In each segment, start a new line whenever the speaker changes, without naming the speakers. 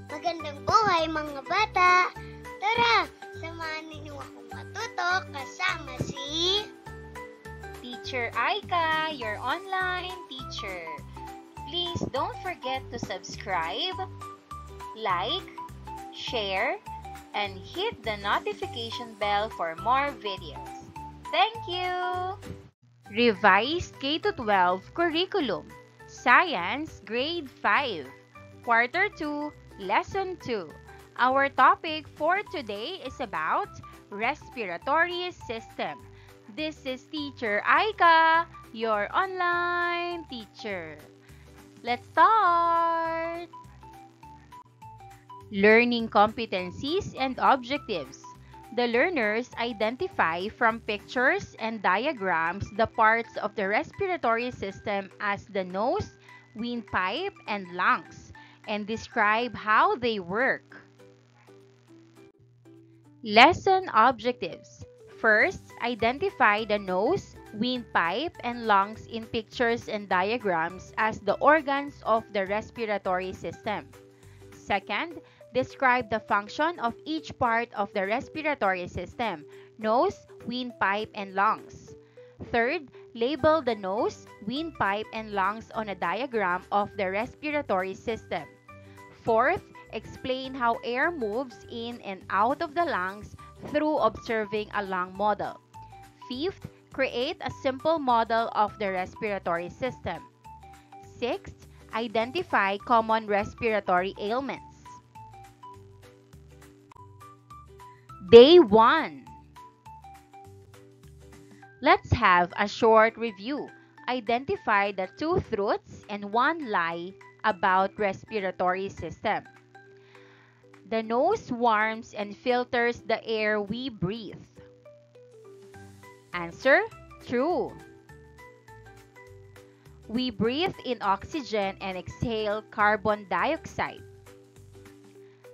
Magandang buhay mga bata! Tara, samahan ninyo akong matuto kasama si
Teacher Aika, your online teacher. Please don't forget to subscribe, like, share, and hit the notification bell for more videos. Thank you! Revised K-12 Curriculum, Science, Grade 5, Quarter 2, Lesson 2. Our topic for today is about respiratory system. This is Teacher Aika, your online teacher. Let's start! Learning competencies and objectives. The learners identify from pictures and diagrams the parts of the respiratory system as the nose, windpipe, and lungs, and describe how they work. Lesson objectives. First, identify the nose, windpipe, and lungs in pictures and diagrams as the organs of the respiratory system. Second, describe the function of each part of the respiratory system: nose, windpipe, and lungs. Third, label the nose, windpipe, and lungs on a diagram of the respiratory system. Fourth, explain how air moves in and out of the lungs through observing a lung model. Fifth, create a simple model of the respiratory system. Sixth, identify common respiratory ailments. Day 1. Let's have a short review. Identify the 2 truths and 1 lie about respiratory system. The nose warms and filters the air we breathe. Answer: true. We breathe in oxygen and exhale carbon dioxide.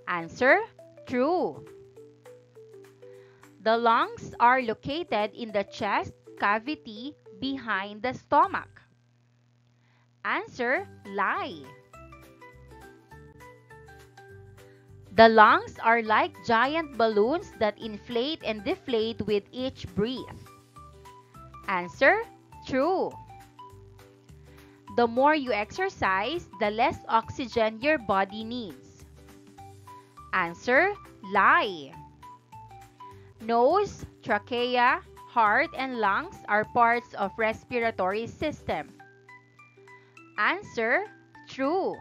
Answer: true. The lungs are located in the chest cavity behind the stomach. Answer: lie. The lungs are like giant balloons that inflate and deflate with each breath. Answer: true. The more you exercise, the less oxygen your body needs. Answer: lie. Nose, trachea, heart, and lungs are parts of respiratory system. Answer: true.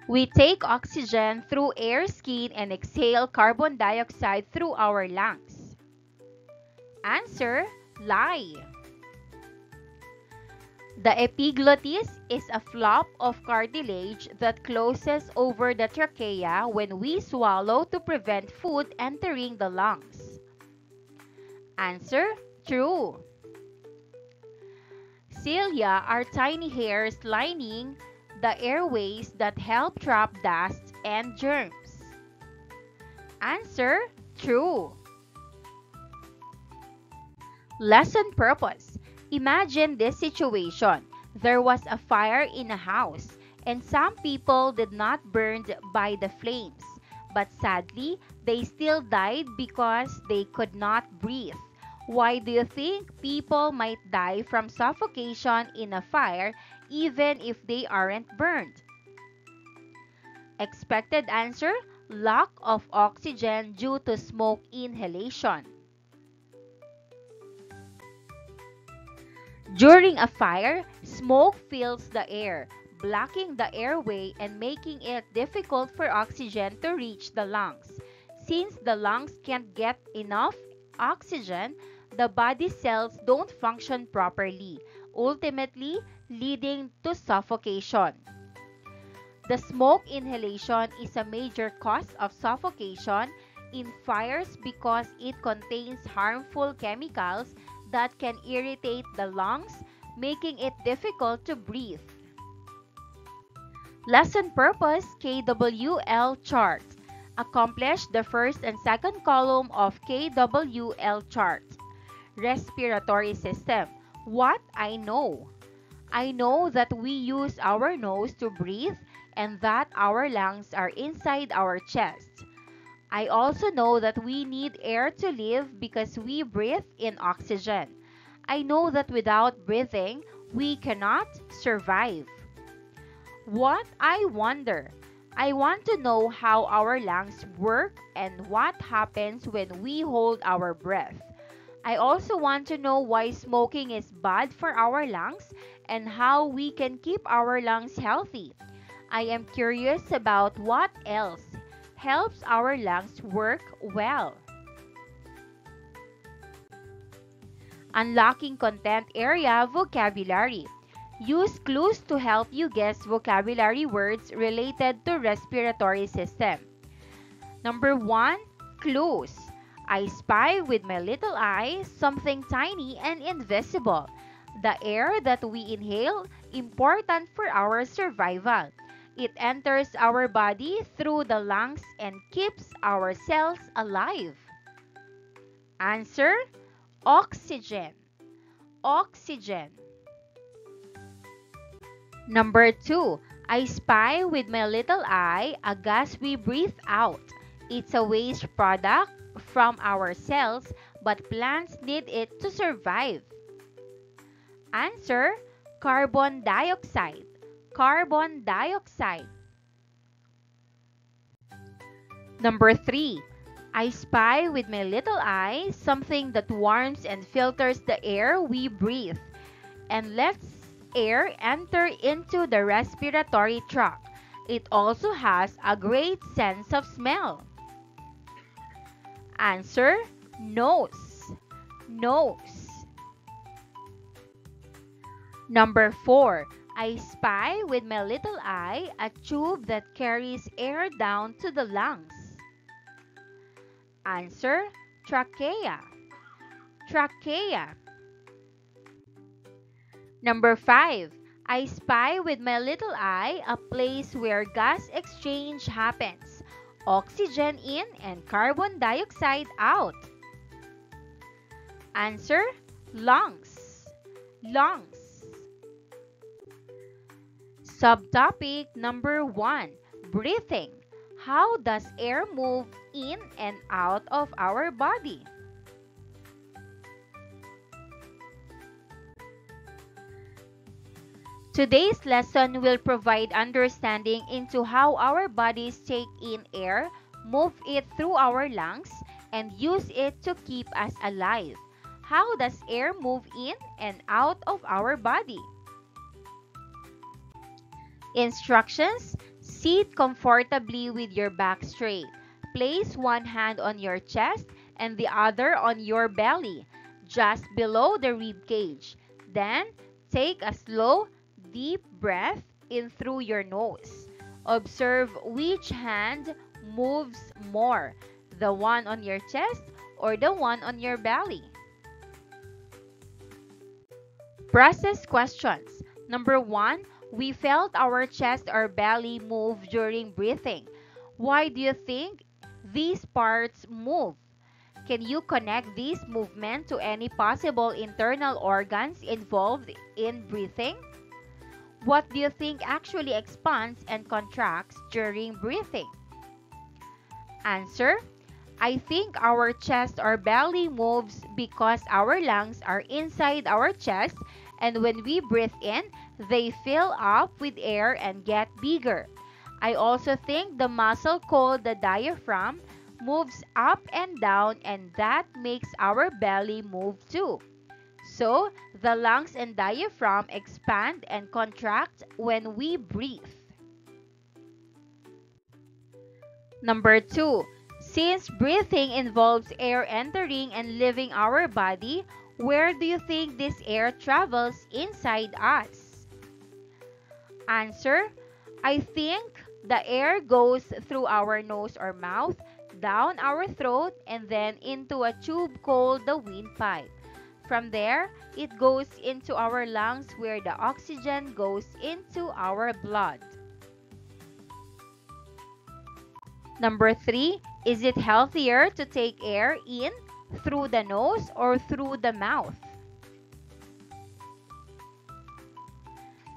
We take oxygen through air skin and exhale carbon dioxide through our lungs. Answer: lie. The epiglottis is a flap of cartilage that closes over the trachea when we swallow to prevent food entering the lungs. Answer: true. Cilia are tiny hairs lining the airways that help trap dust and germs. Answer: true. Lesson purpose. Imagine this situation. There was a fire in a house, and some people did not burn by the flames. But sadly, they still died because they could not breathe. Why do you think people might die from suffocation in a fire even if they aren't burned? Expected answer: lack of oxygen due to smoke inhalation. During a fire, smoke fills the air, blocking the airway and making it difficult for oxygen to reach the lungs. Since the lungs can't get enough oxygen, the body cells don't function properly, ultimately leading to suffocation. The smoke inhalation is a major cause of suffocation in fires because it contains harmful chemicals that can irritate the lungs, making it difficult to breathe. Lesson purpose KWL chart. Accomplish the first and second column of KWL chart. Respiratory system. What I know. I know that we use our nose to breathe and that our lungs are inside our chest. I also know that we need air to live because we breathe in oxygen. I know that without breathing, we cannot survive. What I wonder? I want to know how our lungs work and what happens when we hold our breath. I also want to know why smoking is bad for our lungs and how we can keep our lungs healthy. I am curious about what else helps our lungs work well. Unlocking content area vocabulary. Use clues to help you guess vocabulary words related to respiratory system. Number 1, clues. I spy with my little eye something tiny and invisible. The air that we inhale, important for our survival. It enters our body through the lungs and keeps our cells alive. Answer: oxygen. Oxygen. Number 2, I spy with my little eye a gas we breathe out. It's a waste product from our cells, but plants need it to survive. Answer: carbon dioxide. Carbon dioxide. Number 3, I spy with my little eye something that warms and filters the air we breathe and lets air enter into the respiratory tract. It also has a great sense of smell. Answer: nose. Nose. Number 4, I spy with my little eye a tube that carries air down to the lungs. Answer: trachea. Trachea. Number 5, I spy with my little eye a place where gas exchange happens. Oxygen in and carbon dioxide out. Answer: lungs. Lungs. Subtopic number 1, breathing. How does air move in and out of our body? Today's lesson will provide understanding into how our bodies take in air, move it through our lungs, and use it to keep us alive. How does air move in and out of our body? Instructions: sit comfortably with your back straight. Place one hand on your chest and the other on your belly, just below the rib cage. Then, take a slow, deep breath in through your nose. Observe which hand moves more, the one on your chest or the one on your belly. Process questions. Number 1, we felt our chest or belly move during breathing. Why do you think these parts move? Can you connect this movement to any possible internal organs involved in breathing? What do you think actually expands and contracts during breathing? Answer: I think our chest or belly moves because our lungs are inside our chest, and when we breathe in, they fill up with air and get bigger. I also think the muscle called the diaphragm moves up and down, and that makes our belly move too. So, the lungs and diaphragm expand and contract when we breathe. Number 2, since breathing involves air entering and leaving our body, where do you think this air travels inside us? Answer: I think the air goes through our nose or mouth, down our throat, and then into a tube called the windpipe. From there, it goes into our lungs where the oxygen goes into our blood. Number 3, is it healthier to take air in through the nose or through the mouth?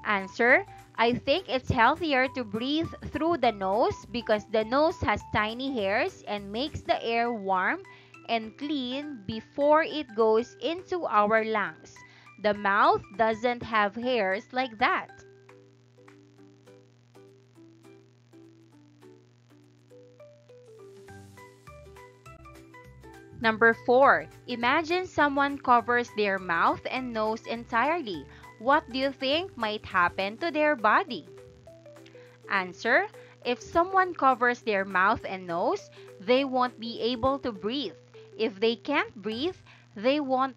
Answer: I think it's healthier to breathe through the nose because the nose has tiny hairs and makes the air warm and clean before it goes into our lungs. The mouth doesn't have hairs like that. Number 4. Imagine someone covers their mouth and nose entirely. What do you think might happen to their body? Answer: if someone covers their mouth and nose, they won't be able to breathe. If they can't breathe, they won't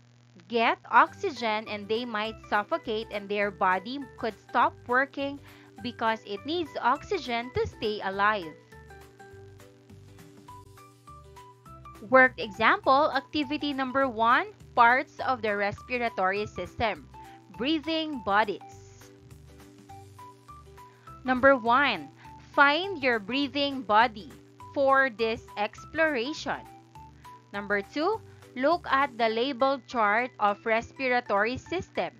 get oxygen and they might suffocate and their body could stop working because it needs oxygen to stay alive. Worked example, activity number 1, parts of the respiratory system. Breathing bodies. Number 1, find your breathing body for this exploration. Number 2, look at the labeled chart of respiratory system.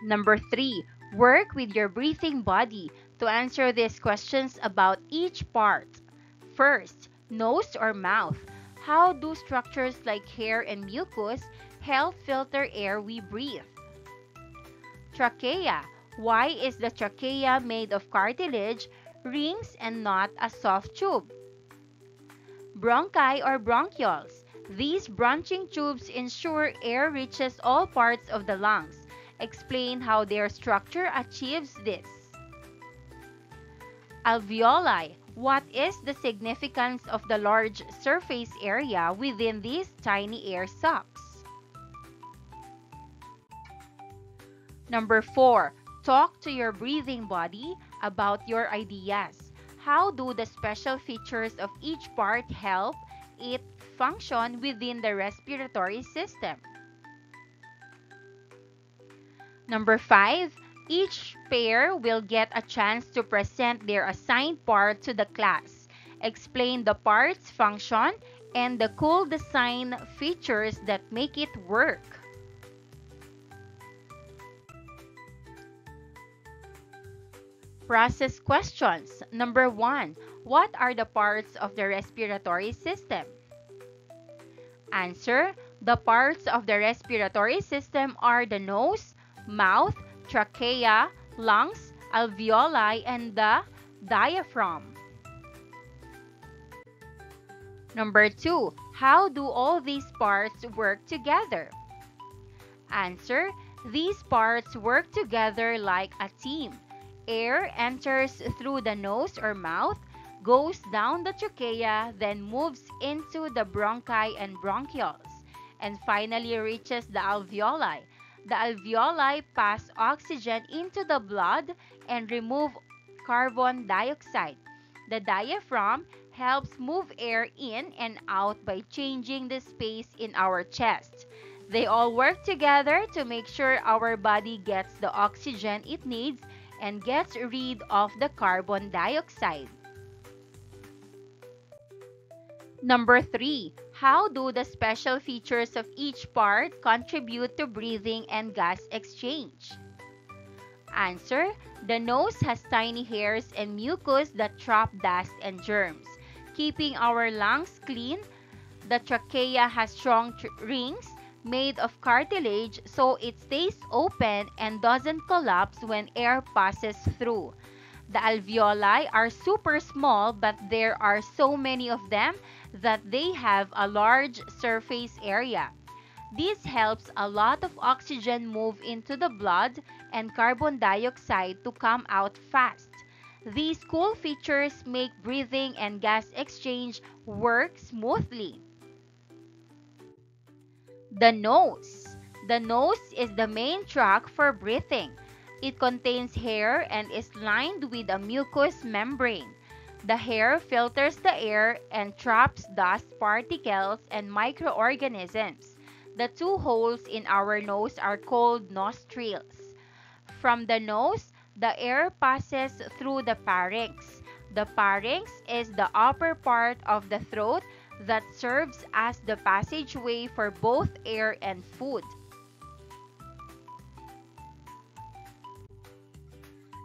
Number 3, work with your breathing body to answer these questions about each part. First, nose or mouth. How do structures like hair and mucus help filter air we breathe? Trachea. Why is the trachea made of cartilage, rings, and not a soft tube? Bronchi or bronchioles. These branching tubes ensure air reaches all parts of the lungs. Explain how their structure achieves this. Alveoli. What is the significance of the large surface area within these tiny air sacs? Number 4. Talk to your breathing body about your ideas. How do the special features of each part help it function within the respiratory system? Number 5. Each pair will get a chance to present their assigned part to the class. Explain the part's function and the cool design features that make it work. Process questions. Number 1. What are the parts of the respiratory system? Answer: the parts of the respiratory system are the nose, mouth, trachea, lungs, alveoli, and the diaphragm. Number 2. How do all these parts work together? Answer: these parts work together like a team. Air enters through the nose or mouth, goes down the trachea, then moves into the bronchi and bronchioles, and finally reaches the alveoli. The alveoli pass oxygen into the blood and remove carbon dioxide. The diaphragm helps move air in and out by changing the space in our chest. They all work together to make sure our body gets the oxygen it needs and gets rid of the carbon dioxide. Number 3. How do the special features of each part contribute to breathing and gas exchange? Answer: the nose has tiny hairs and mucus that trap dust and germs, keeping our lungs clean. The trachea has strong rings made of cartilage so it stays open and doesn't collapse when air passes through. The alveoli are super small, but there are so many of them that they have a large surface area. This helps a lot of oxygen move into the blood and carbon dioxide to come out fast. These cool features make breathing and gas exchange work smoothly. The nose. The nose is the main tract for breathing. It contains hair and is lined with a mucous membrane. The hair filters the air and traps dust particles and microorganisms. The two holes in our nose are called nostrils. From the nose, the air passes through the pharynx. The pharynx is the upper part of the throat that serves as the passageway for both air and food.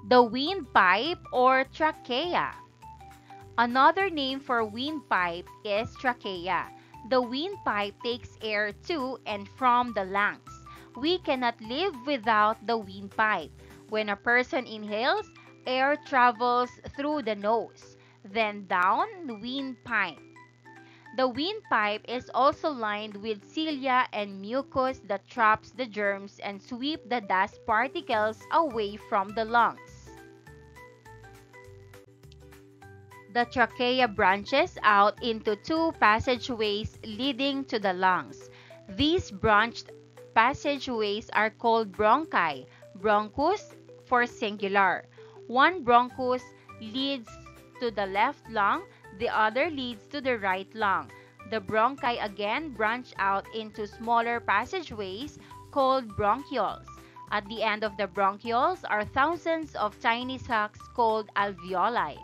The windpipe or trachea. Another name for windpipe is trachea. The windpipe takes air to and from the lungs. We cannot live without the windpipe. When a person inhales, air travels through the nose, then down the windpipe. The windpipe is also lined with cilia and mucus that traps the germs and sweep the dust particles away from the lungs. The trachea branches out into two passageways leading to the lungs. These branched passageways are called bronchi, bronchus for singular. One bronchus leads to the left lung, the other leads to the right lung. The bronchi again branch out into smaller passageways called bronchioles. At the end of the bronchioles are thousands of tiny sacs called alveoli.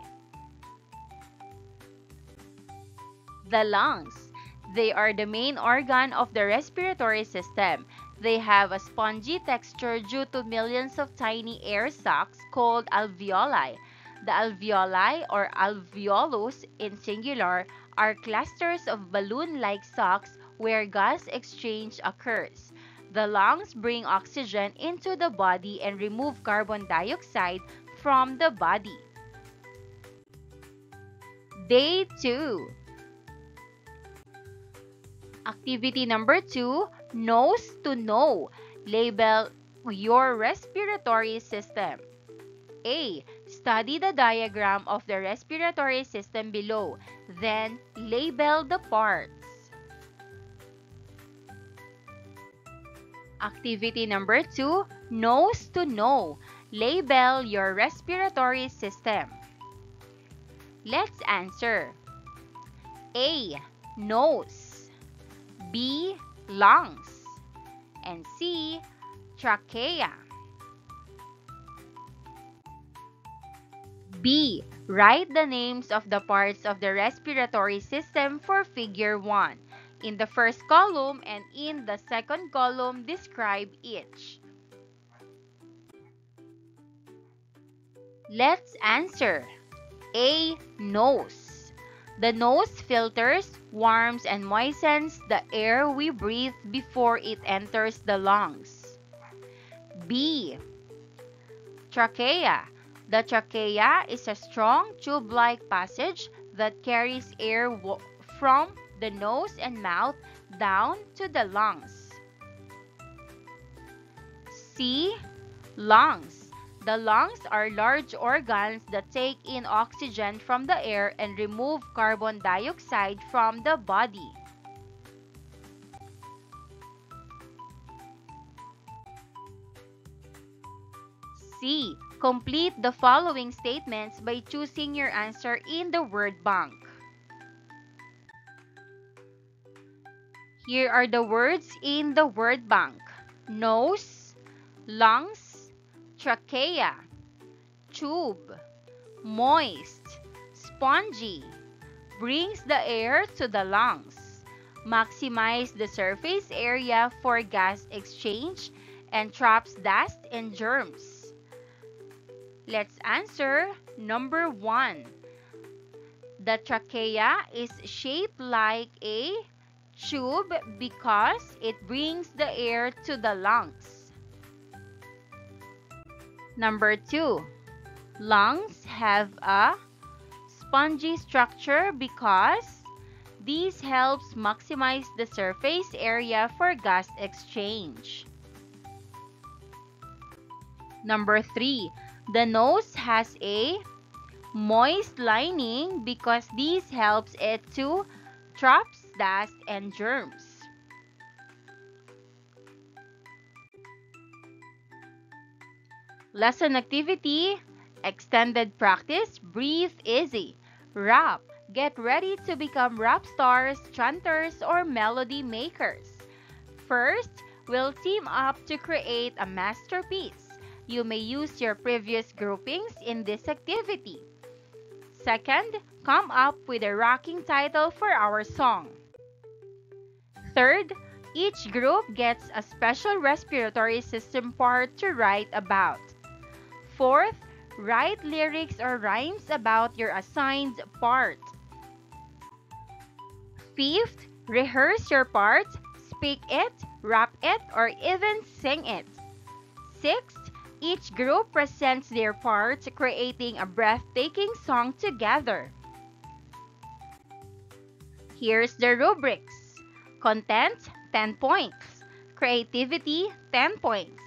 The lungs. They are the main organ of the respiratory system. They have a spongy texture due to millions of tiny air sacs called alveoli. The alveoli, or alveolus in singular, are clusters of balloon-like sacs where gas exchange occurs. The lungs bring oxygen into the body and remove carbon dioxide from the body. Day 2. Activity number 2, nose to know. Label your respiratory system. A. Study the diagram of the respiratory system below. Then, label the parts. Activity number 2, nose to know. Label your respiratory system. Let's answer. A. Nose. B. Lungs. And C. Trachea. B. Write the names of the parts of the respiratory system for figure 1. In the first column and in the second column, describe each. Let's answer. A. Nose. The nose filters, warms, and moistens the air we breathe before it enters the lungs. B. Trachea. The trachea is a strong tube-like passage that carries air from the nose and mouth down to the lungs. C. Lungs. The lungs are large organs that take in oxygen from the air and remove carbon dioxide from the body. C. Complete the following statements by choosing your answer in the word bank. Here are the words in the word bank. Nose, lungs, trachea, tube, moist, spongy, brings the air to the lungs, maximize the surface area for gas exchange, and traps dust and germs. Let's answer number 1. The trachea is shaped like a tube because it brings the air to the lungs. Number 2. Lungs have a spongy structure because this helps maximize the surface area for gas exchange. Number 3. The nose has a moist lining because this helps it to trap dust and germs. Lesson activity, extended practice, breathe easy. Rap, get ready to become rap stars, chanters, or melody makers. First, we'll team up to create a masterpiece. You may use your previous groupings in this activity. Second, come up with a rocking title for our song. Third, each group gets a special respiratory system part to write about. Fourth, Write lyrics or rhymes about your assigned part. Fifth, rehearse your part, speak it, rap it, or even sing it. Sixth, each group presents their part, creating a breathtaking song together. Here's the rubrics. Content, 10 points. Creativity, 10 points.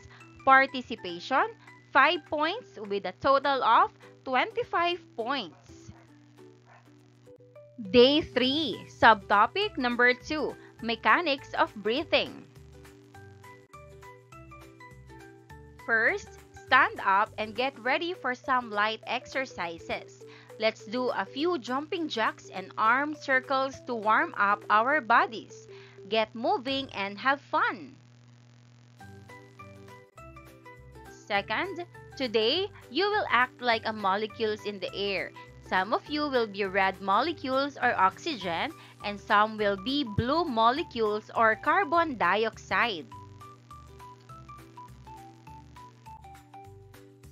Participation, 5 points with a total of 25 points. Day 3, subtopic number 2, mechanics of breathing. First, stand up and get ready for some light exercises. Let's do a few jumping jacks and arm circles to warm up our bodies. Get moving and have fun. Second, today you will act like a molecules in the air. Some of you will be red molecules or oxygen, and some will be blue molecules or carbon dioxide.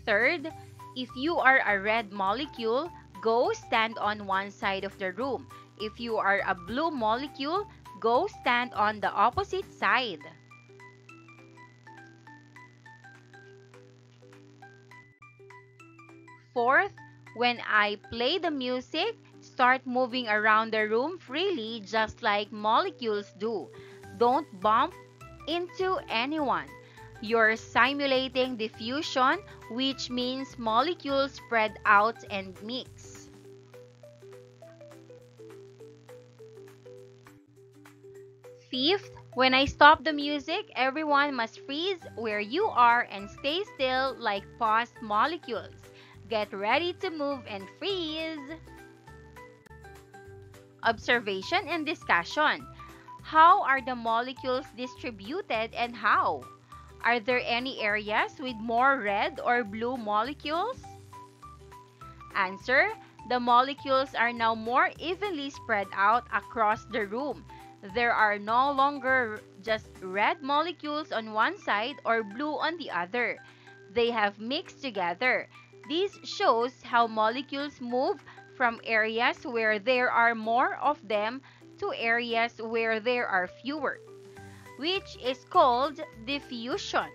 Third, if you are a red molecule, go stand on one side of the room. If you are a blue molecule, go stand on the opposite side. Fourth, when I play the music, start moving around the room freely just like molecules do. Don't bump into anyone. You're simulating diffusion, which means molecules spread out and mix. Fifth, when I stop the music, everyone must freeze where you are and stay still like paused molecules. Get ready to move and freeze. Observation and discussion. How are the molecules distributed and how? Are there any areas with more red or blue molecules? Answer: the molecules are now more evenly spread out across the room. There are no longer just red molecules on one side or blue on the other. They have mixed together. This shows how molecules move from areas where there are more of them to areas where there are fewer, which is called diffusion.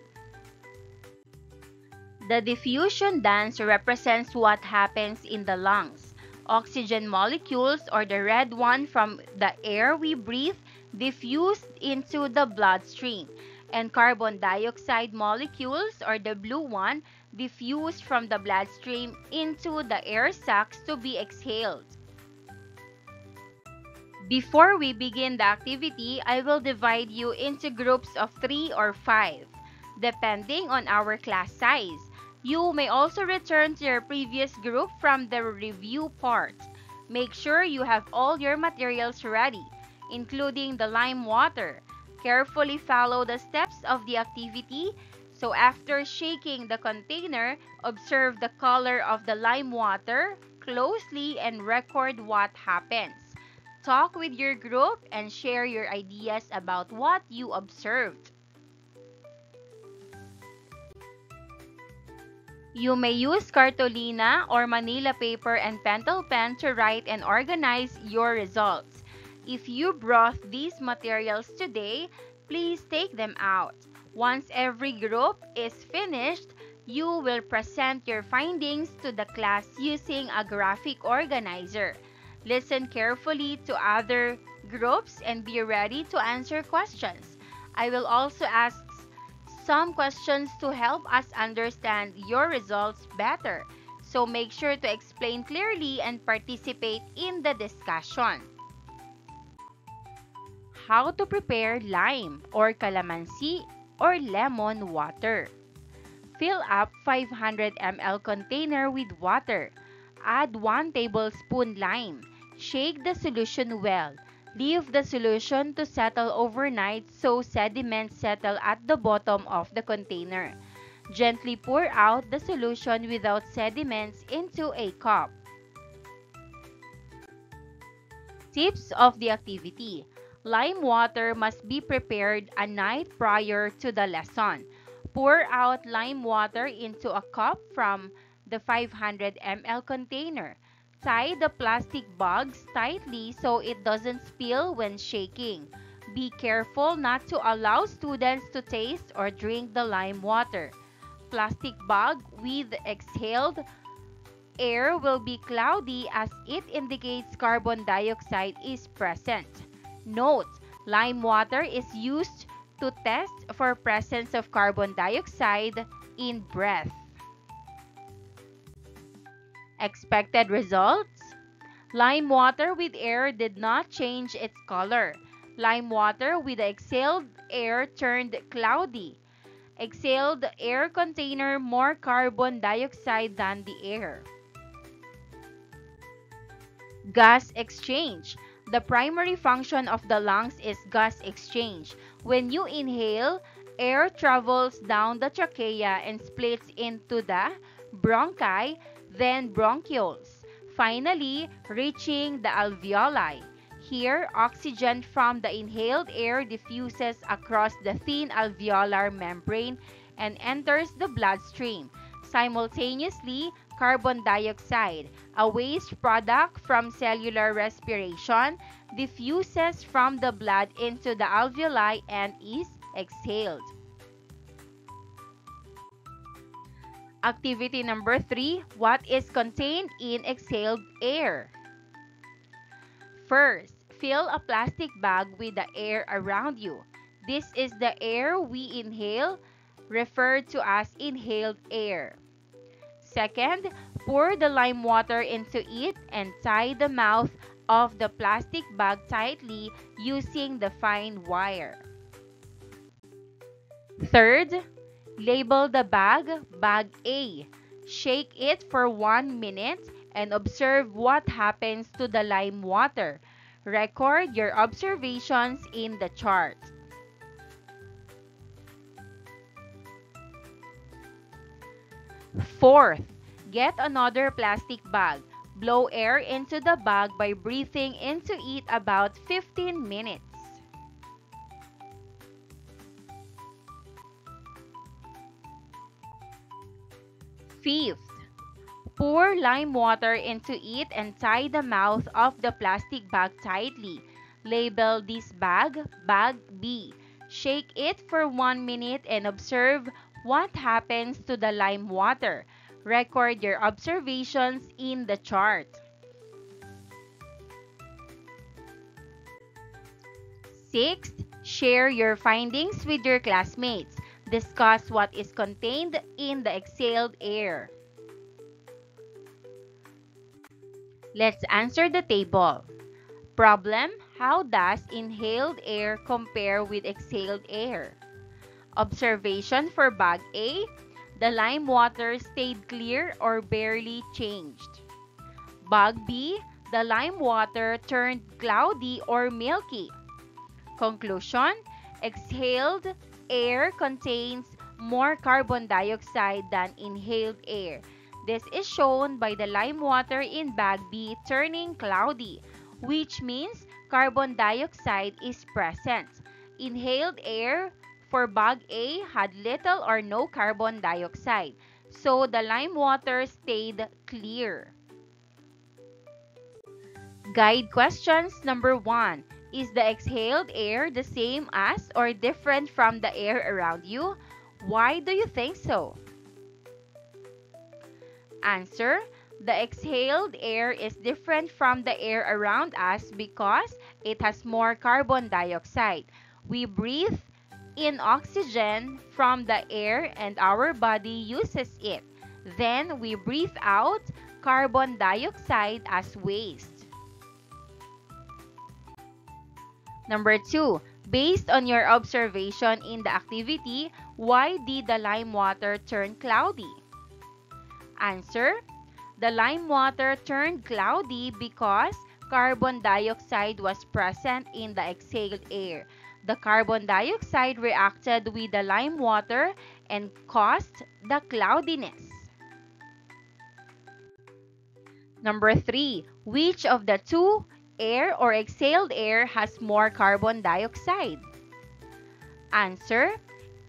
The diffusion dance represents what happens in the lungs. Oxygen molecules, or the red one from the air we breathe, diffused into the bloodstream, and carbon dioxide molecules, or the blue one, diffused from the bloodstream into the air sacs to be exhaled. Before we begin the activity, I will divide you into groups of 3 or 5, depending on our class size. You may also return to your previous group from the review part. Make sure you have all your materials ready, including the lime water. Carefully follow the steps of the activity. So after shaking the container, observe the color of the lime water closely and record what happens. Talk with your group and share your ideas about what you observed. You may use cartolina or Manila paper and pentel pen to write and organize your results. If you brought these materials today, please take them out. Once every group is finished, you will present your findings to the class using a graphic organizer. Listen carefully to other groups and be ready to answer questions. I will also ask some questions to help us understand your results better. So make sure to explain clearly and participate in the discussion. How to prepare lime or calamansi or lemon water. Fill up 500 ml container with water. Add 1 tablespoon lime. Shake the solution well. Leave the solution to settle overnight so sediments settle at the bottom of the container. Gently pour out the solution without sediments into a cup. Tips of the activity. Lime water must be prepared a night prior to the lesson. Pour out lime water into a cup from the 500 ml container. Tie the plastic bags tightly so it doesn't spill when shaking. Be careful not to allow students to taste or drink the lime water. Plastic bag with exhaled air will be cloudy as it indicates carbon dioxide is present. Note, lime water is used to test for presence of carbon dioxide in breath. Expected results? Lime water with air did not change its color. Lime water with exhaled air turned cloudy. Exhaled air container more carbon dioxide than the air. Gas exchange. The primary function of the lungs is gas exchange. When you inhale, air travels down the trachea and splits into the bronchi, then bronchioles, finally reaching the alveoli. Here, oxygen from the inhaled air diffuses across the thin alveolar membrane and enters the bloodstream. Simultaneously, carbon dioxide, a waste product from cellular respiration, diffuses from the blood into the alveoli and is exhaled. Activity number 3, what is contained in exhaled air? First, fill a plastic bag with the air around you. This is the air we inhale, referred to as inhaled air. Second, pour the lime water into it and tie the mouth of the plastic bag tightly using the fine wire. Third, label the bag, Bag A. Shake it for 1 minute and observe what happens to the lime water. Record your observations in the chart. Fourth, get another plastic bag. Blow air into the bag by breathing into it about 15 minutes. Fifth, pour lime water into it and tie the mouth of the plastic bag tightly. Label this bag, Bag B. Shake it for 1 minute and observe what happens to the lime water. Record your observations in the chart. Sixth, share your findings with your classmates. Discuss what is contained in the exhaled air. Let's answer the table. Problem: how does inhaled air compare with exhaled air? Observation for Bag A: the lime water stayed clear or barely changed. Bag B: the lime water turned cloudy or milky. Conclusion: exhaled air contains more carbon dioxide than inhaled air. This is shown by the lime water in Bag B turning cloudy, which means carbon dioxide is present. Inhaled air for Bag A had little or no carbon dioxide, so the lime water stayed clear. Guide questions number 1. Is the exhaled air the same as or different from the air around you? Why do you think so? Answer: the exhaled air is different from the air around us because it has more carbon dioxide. We breathe in oxygen from the air and our body uses it. Then we breathe out carbon dioxide as waste. Number 2, based on your observation in the activity, why did the lime water turn cloudy? Answer: the lime water turned cloudy because carbon dioxide was present in the exhaled air. The carbon dioxide reacted with the lime water and caused the cloudiness. Number 3, which of the two, air or exhaled air, has more carbon dioxide? Answer: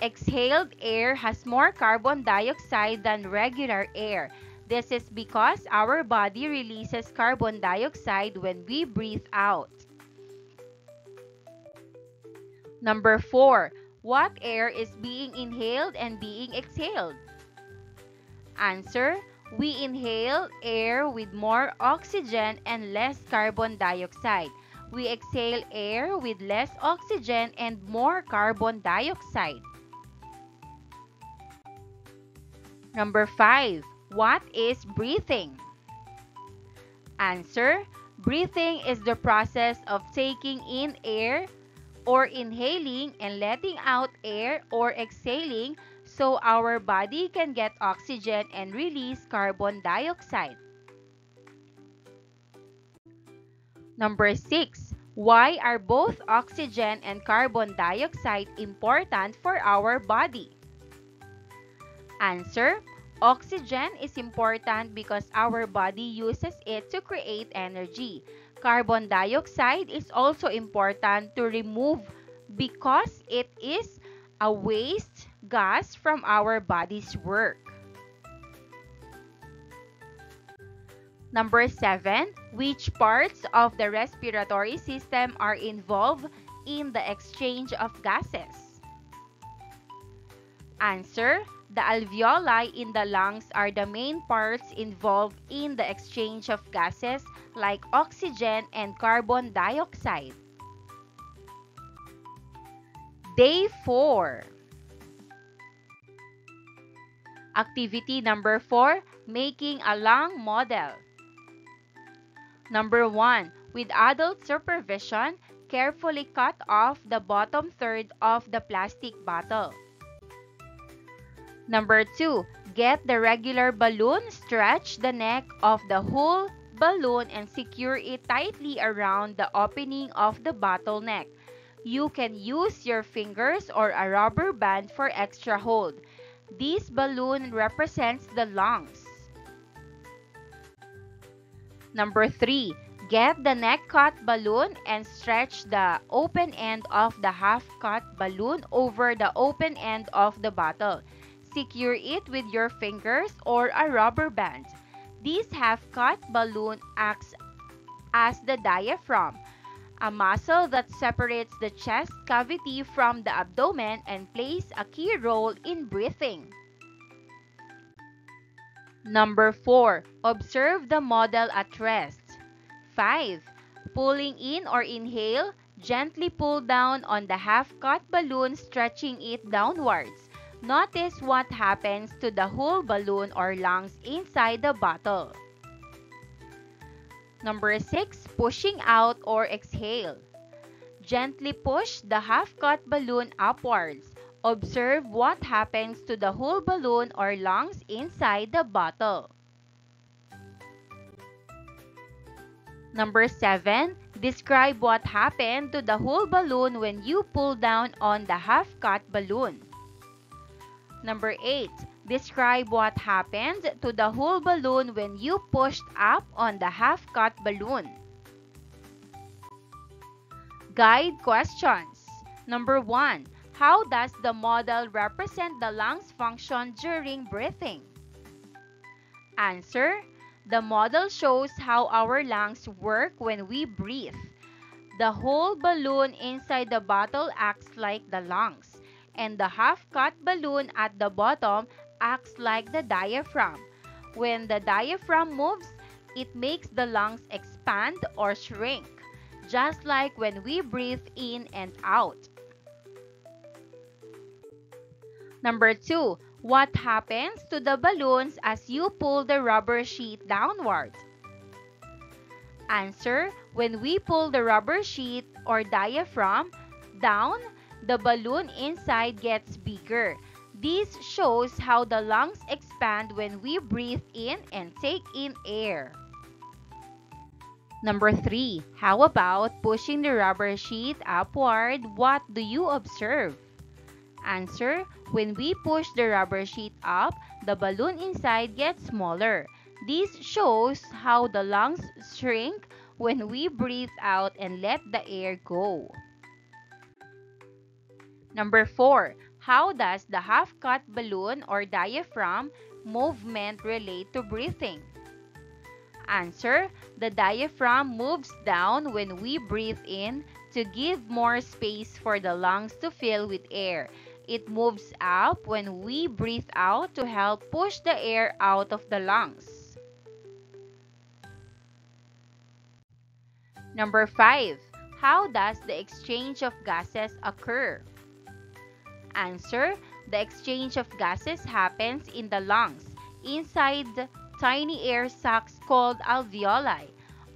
exhaled air has more carbon dioxide than regular air. This is because our body releases carbon dioxide when we breathe out. Number 4. What air is being inhaled and being exhaled? Answer. We inhale air with more oxygen and less carbon dioxide. We exhale air with less oxygen and more carbon dioxide. Number 5. What is breathing? Answer. Breathing is the process of taking in air or inhaling and letting out air or exhaling so our body can get oxygen and release carbon dioxide. Number 6. Why are both oxygen and carbon dioxide important for our body? Answer. Oxygen is important because our body uses it to create energy. Carbon dioxide is also important to remove because it is a waste gas from our body's work. Number 7. Which parts of the respiratory system are involved in the exchange of gases? Answer. The alveoli in the lungs are the main parts involved in the exchange of gases like oxygen and carbon dioxide. Day 4. Activity number 4, making a lung model. Number 1, with adult supervision, carefully cut off the bottom third of the plastic bottle. Number 2, get the regular balloon, stretch the neck of the whole balloon and secure it tightly around the opening of the bottle neck. You can use your fingers or a rubber band for extra hold. This balloon represents the lungs. Number 3, get the neck-cut balloon and stretch the open end of the half-cut balloon over the open end of the bottle. Secure it with your fingers or a rubber band. This half-cut balloon acts as the diaphragm, a muscle that separates the chest cavity from the abdomen and plays a key role in breathing. Number 4, observe the model at rest. 5, pulling in or inhale, gently pull down on the half-cut balloon, stretching it downwards. Notice what happens to the whole balloon or lungs inside the bottle. Number 6, pushing out or exhale. Gently push the half-cut balloon upwards. Observe what happens to the whole balloon or lungs inside the bottle. Number 7, describe what happened to the whole balloon when you pull down on the half-cut balloon. Number 8, describe what happened to the whole balloon when you pushed up on the half-cut balloon. Guide questions. Number 1, how does the model represent the lungs' function during breathing? Answer. The model shows how our lungs work when we breathe. The whole balloon inside the bottle acts like the lungs, and the half-cut balloon at the bottom acts like the diaphragm. When the diaphragm moves, it makes the lungs expand or shrink, just like when we breathe in and out. Number 2, what happens to the balloons as you pull the rubber sheet downward? Answer. When we pull the rubber sheet or diaphragm down, the balloon inside gets bigger. This shows how the lungs expand when we breathe in and take in air. Number 3, how about pushing the rubber sheet upward? What do you observe? Answer. When we push the rubber sheet up, the balloon inside gets smaller. This shows how the lungs shrink when we breathe out and let the air go. Number 4, how does the half-cut balloon or diaphragm movement relate to breathing? Answer: the diaphragm moves down when we breathe in to give more space for the lungs to fill with air. It moves up when we breathe out to help push the air out of the lungs. Number 5. How does the exchange of gases occur? Answer: the exchange of gases happens in the lungs, inside tiny air sacs called alveoli.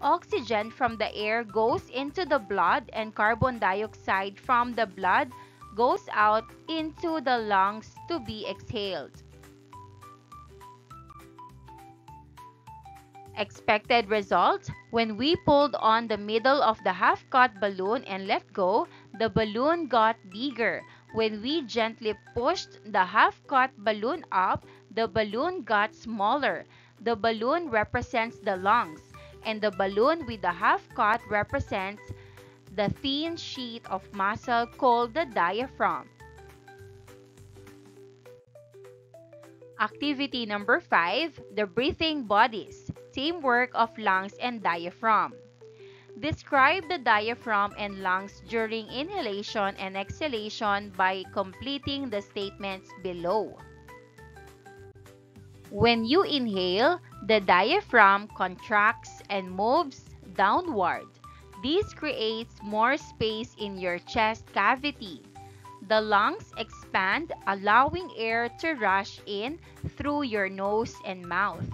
Oxygen from the air goes into the blood and carbon dioxide from the blood goes out into the lungs to be exhaled. Expected result: when we pulled on the middle of the half-cut balloon and let go, the balloon got bigger. When we gently pushed the half-cut balloon up, the balloon got smaller. The balloon represents the lungs, and the balloon with the half-cut represents the thin sheet of muscle called the diaphragm. Activity number 5, the breathing bodies, teamwork of lungs and diaphragm. Describe the diaphragm and lungs during inhalation and exhalation by completing the statements below. When you inhale, the diaphragm contracts and moves downward. This creates more space in your chest cavity. The lungs expand, allowing air to rush in through your nose and mouth.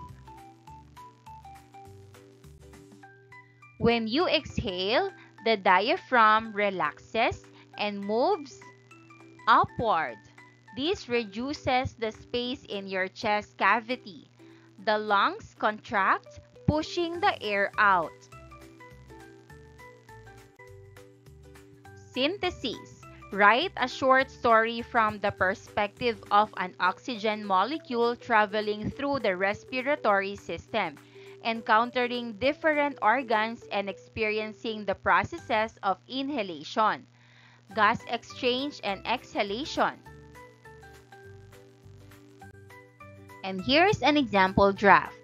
When you exhale, the diaphragm relaxes and moves upward. This reduces the space in your chest cavity. The lungs contract, pushing the air out. Synthesis. Write a short story from the perspective of an oxygen molecule traveling through the respiratory system, encountering different organs and experiencing the processes of inhalation, gas exchange, and exhalation. And here's an example draft.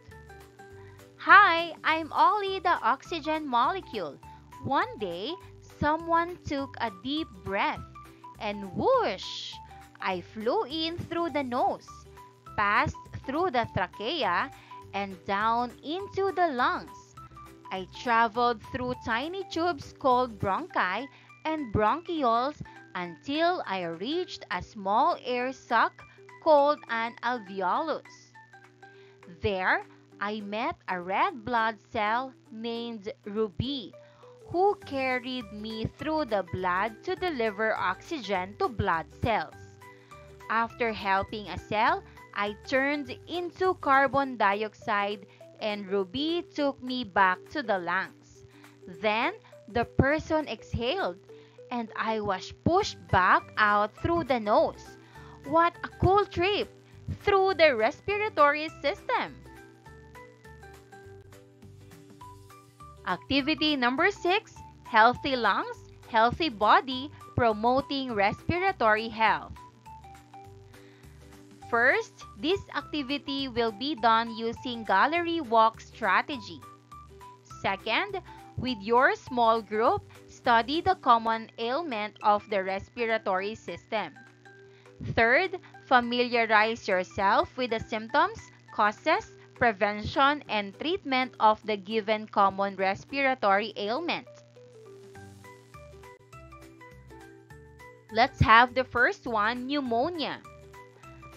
Hi, I'm Ollie, the oxygen molecule. One day, someone took a deep breath, and whoosh! I flew in through the nose, passed through the trachea, and down into the lungs. I traveled through tiny tubes called bronchi and bronchioles until I reached a small air sac called an alveolus. There, I met a red blood cell named Ruby, who carried me through the blood to deliver oxygen to blood cells. After helping a cell, I turned into carbon dioxide and Ruby took me back to the lungs. Then, the person exhaled and I was pushed back out through the nose. What a cool trip through the respiratory system! Activity number 6, healthy lungs, healthy body, promoting respiratory health. First, this activity will be done using gallery walk strategy. Second, with your small group, study the common ailment of the respiratory system. Third, familiarize yourself with the symptoms, causes, prevention, and treatment of the given common respiratory ailment. Let's have the first one, pneumonia.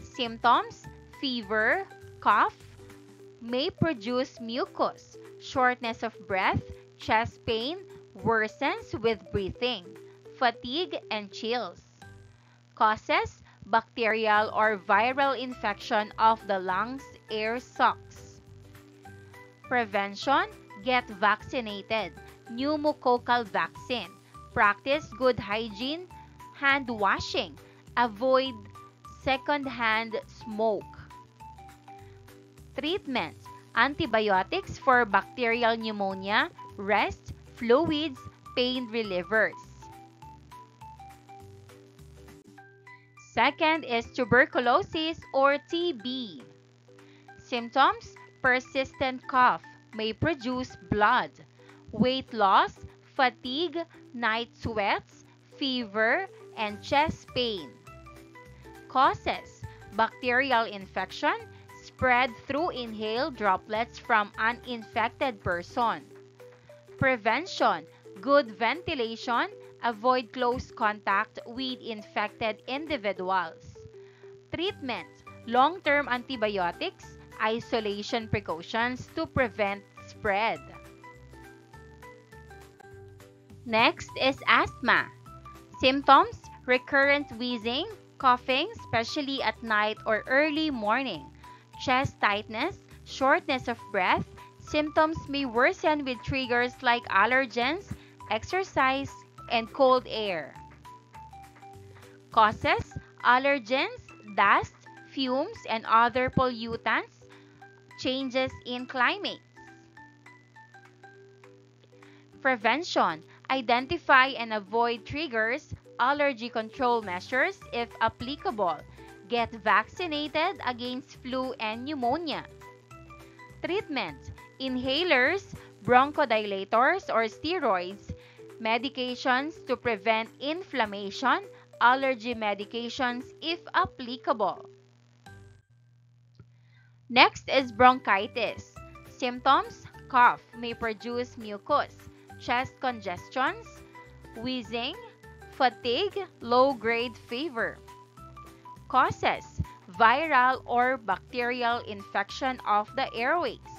Symptoms: fever, cough, may produce mucus, shortness of breath, chest pain, worsens with breathing, fatigue, and chills. Causes: bacterial or viral infection of the lungs, air sacs. Prevention: get vaccinated, pneumococcal vaccine, practice good hygiene, hand washing, avoid second-hand smoke. Treatment: antibiotics for bacterial pneumonia, rest, fluids, pain relievers. Second is tuberculosis or TB. Symptoms: persistent cough may produce blood, weight loss, fatigue, night sweats, fever, and chest pain. Causes: bacterial infection spread through inhaled droplets from an infected person. Prevention: good ventilation, avoid close contact with infected individuals. Treatment: long-term antibiotics, isolation precautions to prevent spread. Next is asthma. Symptoms: recurrent wheezing, coughing, especially at night or early morning, chest tightness, shortness of breath. Symptoms may worsen with triggers like allergens, exercise, and cold air. Causes: allergens, dust, fumes, and other pollutants, changes in climates. Prevention: identify and avoid triggers, allergy control measures if applicable. Get vaccinated against flu and pneumonia. Treatment: inhalers, bronchodilators or steroids, medications to prevent inflammation, allergy medications if applicable. Next is bronchitis. Symptoms: cough may produce mucus, chest congestions, wheezing, fatigue, low-grade fever. Causes: viral or bacterial infection of the airways.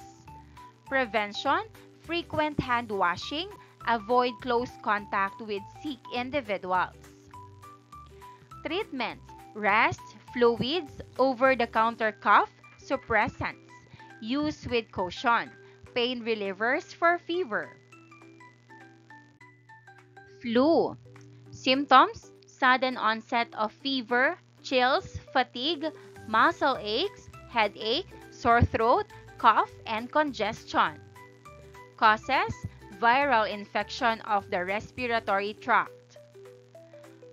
Prevention: frequent hand washing, avoid close contact with sick individuals. Treatment: rest, fluids, over-the-counter cough suppressants. Use with caution. Pain relievers for fever. Flu. Symptoms: sudden onset of fever, chills, fatigue, muscle aches, headache, sore throat, cough, and congestion. Causes: viral infection of the respiratory tract.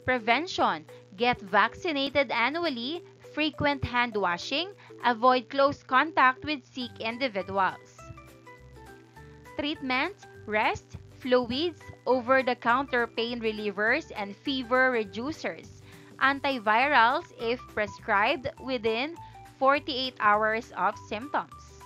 Prevention: get vaccinated annually, frequent hand washing, avoid close contact with sick individuals. Treatment: rest, fluids, over-the-counter pain relievers and fever reducers, antivirals if prescribed within 48 hours of symptoms.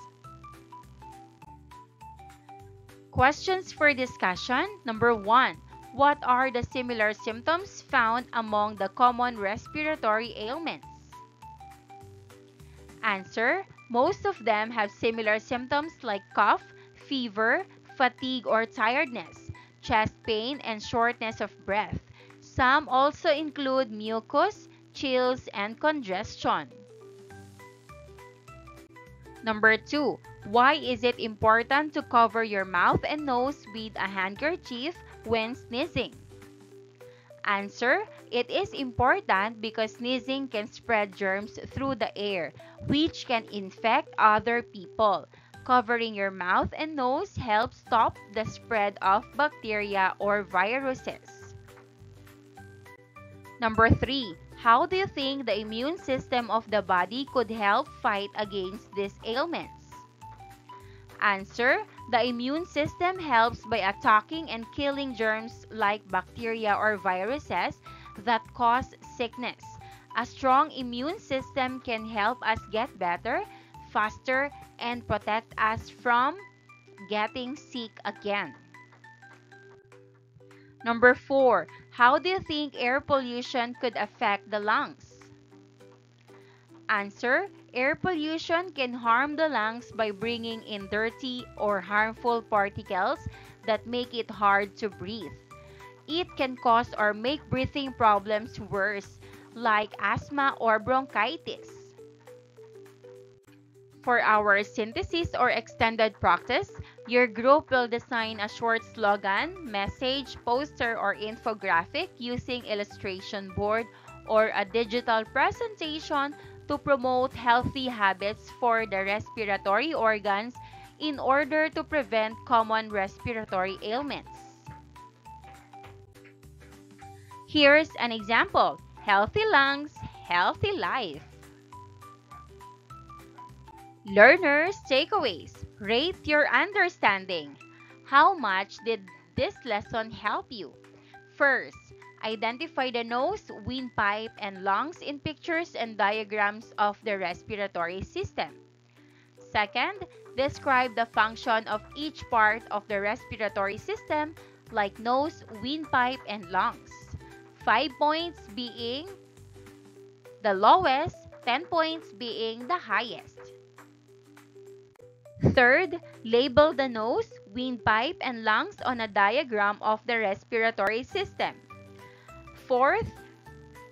Questions for discussion. Number 1. What are the similar symptoms found among the common respiratory ailments? Answer: most of them have similar symptoms like cough, fever, fatigue or tiredness, chest pain, and shortness of breath. Some also include mucus, chills, and congestion. Number 2. Why is it important to cover your mouth and nose with a handkerchief when sneezing? Answer: it is important because sneezing can spread germs through the air, which can infect other people. Covering your mouth and nose helps stop the spread of bacteria or viruses. Number 3. How do you think the immune system of the body could help fight against these ailments? Answer: the immune system helps by attacking and killing germs like bacteria or viruses that cause sickness. A strong immune system can help us get better, faster, and protect us from getting sick again. Number 4. How do you think air pollution could affect the lungs? Answer: air pollution can harm the lungs by bringing in dirty or harmful particles that make it hard to breathe. It can cause or make breathing problems worse, like asthma or bronchitis. For our synthesis or extended practice, your group will design a short slogan, message, poster, or infographic using illustration board or a digital presentation to promote healthy habits for the respiratory organs in order to prevent common respiratory ailments. Here's an example: healthy lungs, healthy life. Learners' takeaways. Rate your understanding. How much did this lesson help you? First, identify the nose, windpipe, and lungs in pictures and diagrams of the respiratory system. Second, describe the function of each part of the respiratory system like nose, windpipe, and lungs. 5 points being the lowest, 10 points being the highest. Third, label the nose, windpipe, and lungs on a diagram of the respiratory system. Fourth,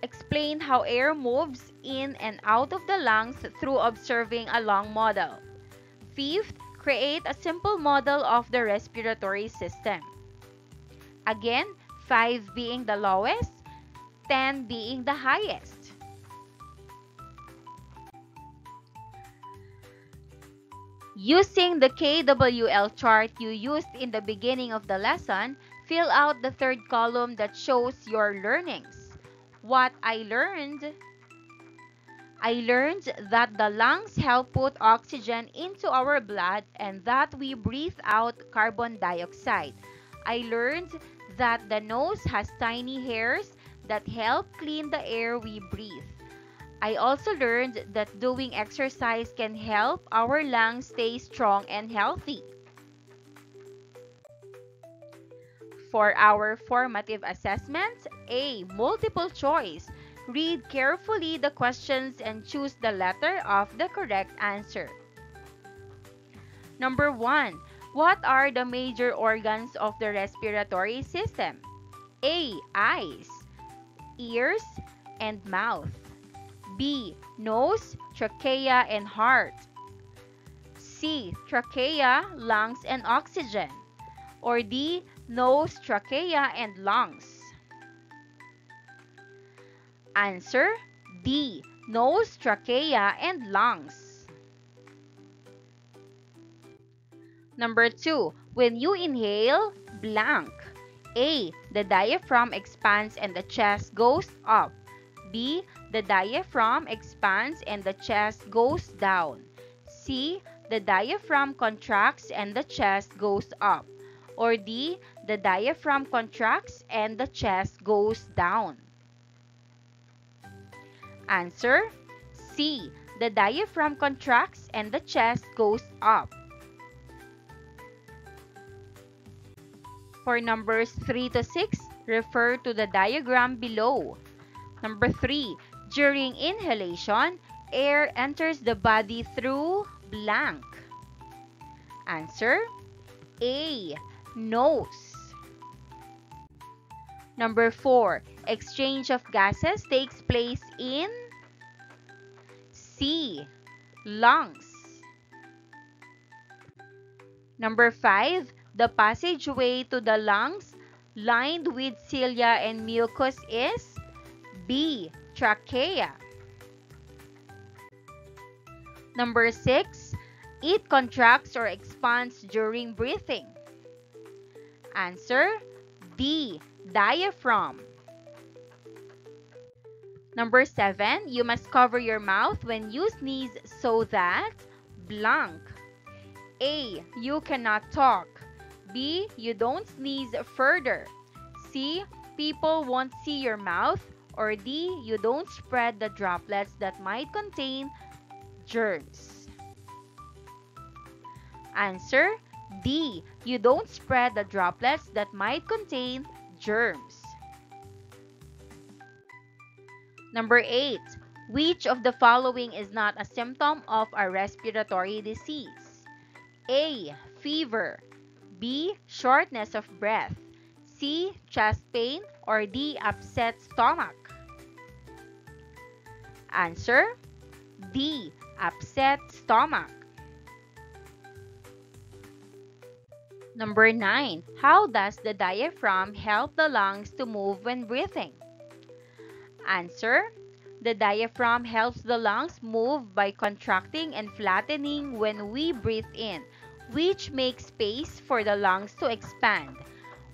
explain how air moves in and out of the lungs through observing a lung model. Fifth, create a simple model of the respiratory system. Again, 5 being the lowest, 10 being the highest. Using the KWL chart you used in the beginning of the lesson, fill out the third column that shows your learnings. What I learned that the lungs help put oxygen into our blood and that we breathe out carbon dioxide. I learned that the nose has tiny hairs that help clean the air we breathe. I also learned that doing exercise can help our lungs stay strong and healthy. For our formative assessments, A. Multiple choice. Read carefully the questions and choose the letter of the correct answer. Number 1. What are the major organs of the respiratory system? A. Eyes, ears, and mouth. B. Nose, trachea, and heart. C. Trachea, lungs, and oxygen. Or D. Nose, trachea, and lungs. Answer D. Nose, trachea, and lungs. Number 2. When you inhale, blank. A. The diaphragm expands and the chest goes up. B. The diaphragm expands and the chest goes down. C. The diaphragm contracts and the chest goes up. Or D. The diaphragm contracts and the chest goes down. Answer C. The diaphragm contracts and the chest goes up. For numbers 3 to 6, refer to the diagram below. Number 3. During inhalation, air enters the body through blank. Answer A. Nose. Number 4. Exchange of gases takes place in C. Lungs. Number 5. The passageway to the lungs lined with cilia and mucus is B. Trachea. Number 6. It contracts or expands during breathing. Answer D. Diaphragm. Number 7. You must cover your mouth when you sneeze so that blank. A. You cannot talk. B. You don't sneeze further. C. People won't see your mouth. Or D. You don't spread the droplets that might contain germs. Answer D. You don't spread the droplets that might contain germs. Number 8. Which of the following is not a symptom of a respiratory disease? A. Fever. B. Shortness of breath. C. Chest pain. Or D. Upset stomach. Answer D. Upset stomach. Number 9. How does the diaphragm help the lungs to move when breathing? Answer. The diaphragm helps the lungs move by contracting and flattening when we breathe in, which makes space for the lungs to expand.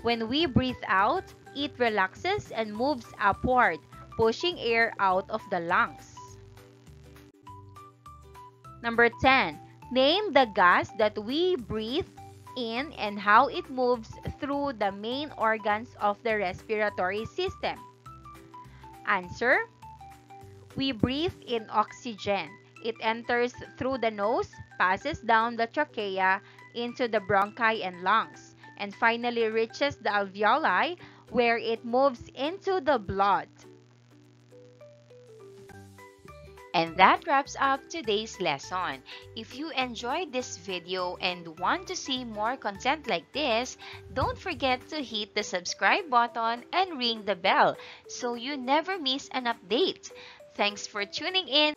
When we breathe out, it relaxes and moves upward, pushing air out of the lungs. Number 10. Name the gas that we breathe in and how it moves through the main organs of the respiratory system. Answer: we breathe in oxygen. It enters through the nose, passes down the trachea into the bronchi and lungs, and finally reaches the alveoli where it moves into the blood.
And that wraps up today's lesson. If you enjoyed this video and want to see more content like this, don't forget to hit the subscribe button and ring the bell so you never miss an update. Thanks for tuning in.